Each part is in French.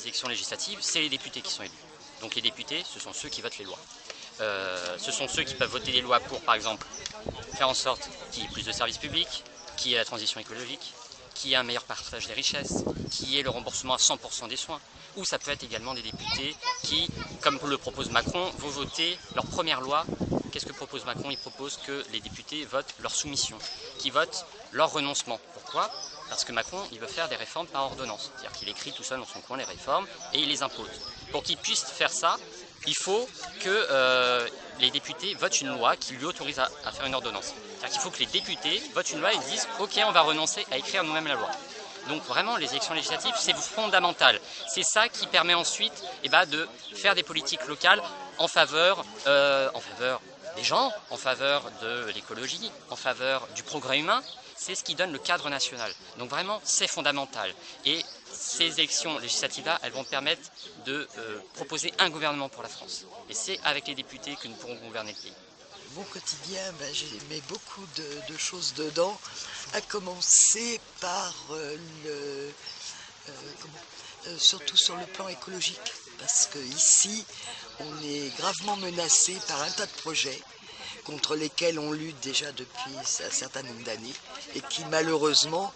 les élections législatives, c'est les députés qui sont élus. Donc les députés, ce sont ceux qui votent les lois. Ce sont ceux qui peuvent voter des lois pour, par exemple, faire en sorte qu'il y ait plus de services publics, qu'il y ait la transition écologique, qu'il y ait un meilleur partage des richesses, qu'il y ait le remboursement à 100% des soins. Ou ça peut être également des députés qui, comme le propose Macron, vont voter leur première loi. Qu'est-ce que propose Macron? Il propose que les députés votent leur soumission, qu'ils votent leur renoncement. Pourquoi? Parce que Macron, il veut faire des réformes par ordonnance. C'est-à-dire qu'il écrit tout seul dans son coin les réformes et il les impose. Pour qu'il puisse faire ça, il faut que les députés votent une loi qui lui autorise à faire une ordonnance. C'est-à-dire qu'il faut que les députés votent une loi et disent « Ok, on va renoncer à écrire nous-mêmes la loi ». Donc vraiment, les élections législatives, c'est fondamental. C'est ça qui permet ensuite de faire des politiques locales en faveur des gens, en faveur de l'écologie, en faveur du progrès humain. C'est ce qui donne le cadre national. Donc vraiment, c'est fondamental. Et ces élections législatives-là, elles vont permettre de proposer un gouvernement pour la France. Et c'est avec les députés que nous pourrons gouverner le pays. Mon quotidien, j'ai mis beaucoup de choses dedans, à commencer par surtout sur le plan écologique, parce qu'ici, on est gravement menacé par un tas de projets contre lesquels on lutte déjà depuis un certain nombre d'années et qui malheureusement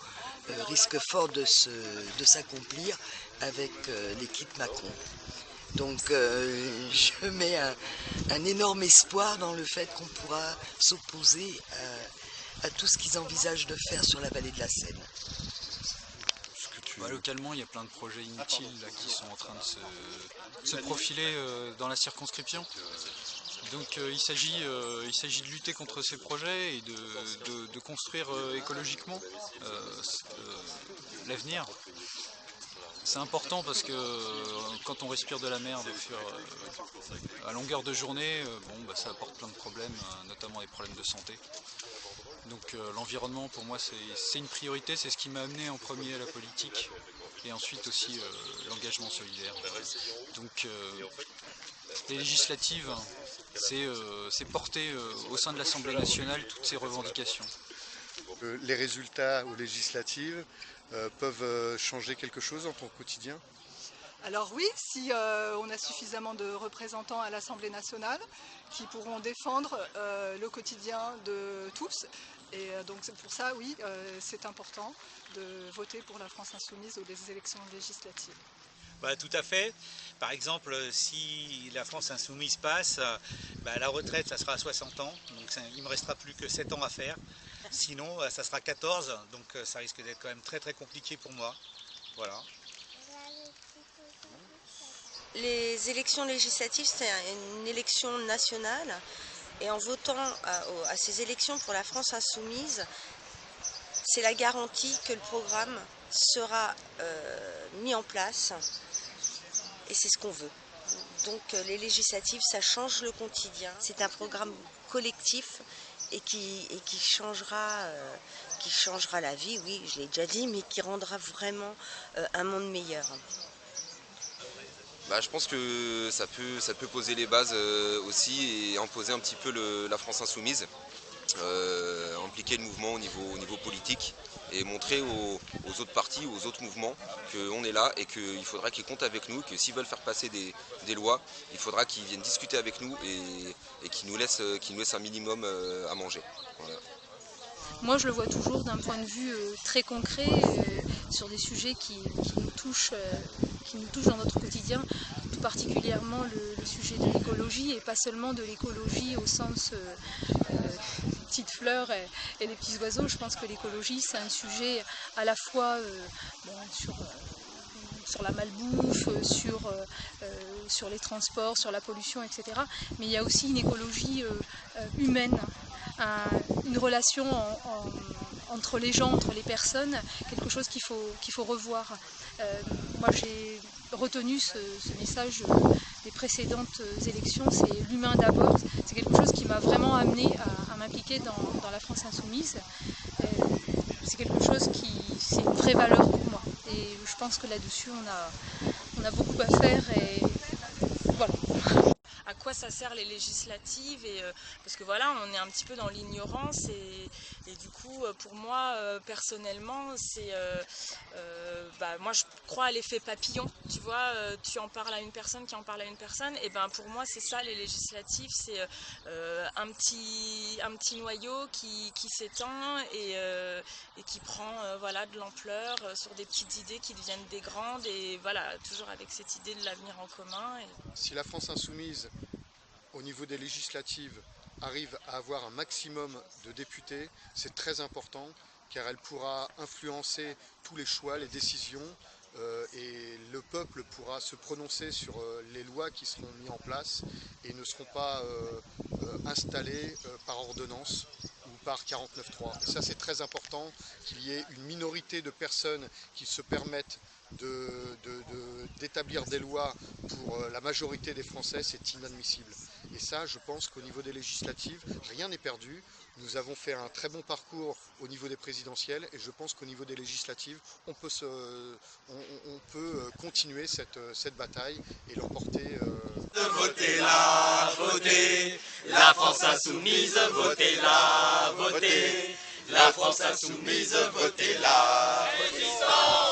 risquent fort de s'accomplir avec l'équipe Macron. Donc je mets un énorme espoir dans le fait qu'on pourra s'opposer à tout ce qu'ils envisagent de faire sur la vallée de la Seine. Localement, il y a plein de projets inutiles là, qui sont en train de se profiler dans la circonscription. Donc il s'agit de lutter contre ces projets et de construire écologiquement l'avenir. C'est important parce que quand on respire de la merde à longueur de journée, ça apporte plein de problèmes, notamment des problèmes de santé. Donc l'environnement pour moi c'est une priorité, c'est ce qui m'a amené en premier à la politique et ensuite aussi l'engagement solidaire. Donc les législatives, c'est porter au sein de l'Assemblée nationale toutes ces revendications. Les résultats aux législatives peuvent changer quelque chose dans ton quotidien? Alors oui, si on a suffisamment de représentants à l'Assemblée nationale qui pourront défendre le quotidien de tous. Et donc c'est pour ça, oui, c'est important de voter pour la France insoumise aux élections législatives. Tout à fait. Par exemple, si la France insoumise passe, la retraite, ça sera à 60 ans. Donc il ne me restera plus que 7 ans à faire. Sinon, ça sera 14. Donc ça risque d'être quand même très très compliqué pour moi. Voilà. Les élections législatives, c'est une élection nationale. Et en votant à ces élections pour la France insoumise, c'est la garantie que le programme sera mis en place. Et c'est ce qu'on veut. Donc les législatives, ça change le quotidien. C'est un programme collectif et qui changera la vie, oui, je l'ai déjà dit, mais qui rendra vraiment un monde meilleur. Je pense que ça peut poser les bases aussi et imposer un petit peu la France insoumise, impliquer le mouvement au niveau politique et montrer aux autres partis, aux autres mouvements qu'on est là et qu'il faudra qu'ils comptent avec nous, que s'ils veulent faire passer des lois, il faudra qu'ils viennent discuter avec nous et qu'ils nous laissent un minimum à manger. Voilà. Moi je le vois toujours d'un point de vue très concret sur des sujets qui nous touchent dans notre quotidien, tout particulièrement le sujet de l'écologie et pas seulement de l'écologie au sens petites fleurs et des petits oiseaux. Je pense que l'écologie c'est un sujet à la fois sur la malbouffe, sur les transports, sur la pollution, etc. Mais il y a aussi une écologie humaine, une relation entre les gens, entre les personnes, quelque chose qu'il faut revoir. Moi j'ai retenu ce message des précédentes élections, c'est l'humain d'abord. C'est quelque chose qui m'a vraiment amené à m'impliquer dans la France insoumise. C'est quelque chose c'est une vraie valeur pour moi. Et je pense que là-dessus on a beaucoup à faire et voilà. À quoi ça ça sert les législatives parce que voilà, on est un petit peu dans l'ignorance et du coup, pour moi, personnellement, c'est moi je crois à l'effet papillon, tu vois, tu en parles à une personne qui en parle à une personne, et ben pour moi c'est ça les législatives, c'est un petit noyau qui s'étend et qui prend voilà, de l'ampleur sur des petites idées qui deviennent des grandes, et voilà, toujours avec cette idée de l'avenir en commun. Si la France insoumise, au niveau des législatives, arrive à avoir un maximum de députés, c'est très important, car elle pourra influencer tous les choix, les décisions, et le peuple pourra se prononcer sur les lois qui seront mises en place et ne seront pas installées par ordonnance ou par 49.3. Et ça, c'est très important, qu'il y ait une minorité de personnes qui se permettent d'établir des lois pour la majorité des Français. C'est inadmissible. Et ça, je pense qu'au niveau des législatives, rien n'est perdu. Nous avons fait un très bon parcours au niveau des présidentielles et je pense qu'au niveau des législatives, on peut continuer cette bataille et l'emporter. Votez-la, votez, la France insoumise, votez-la, votez, la France insoumise, votez-la. Résistance!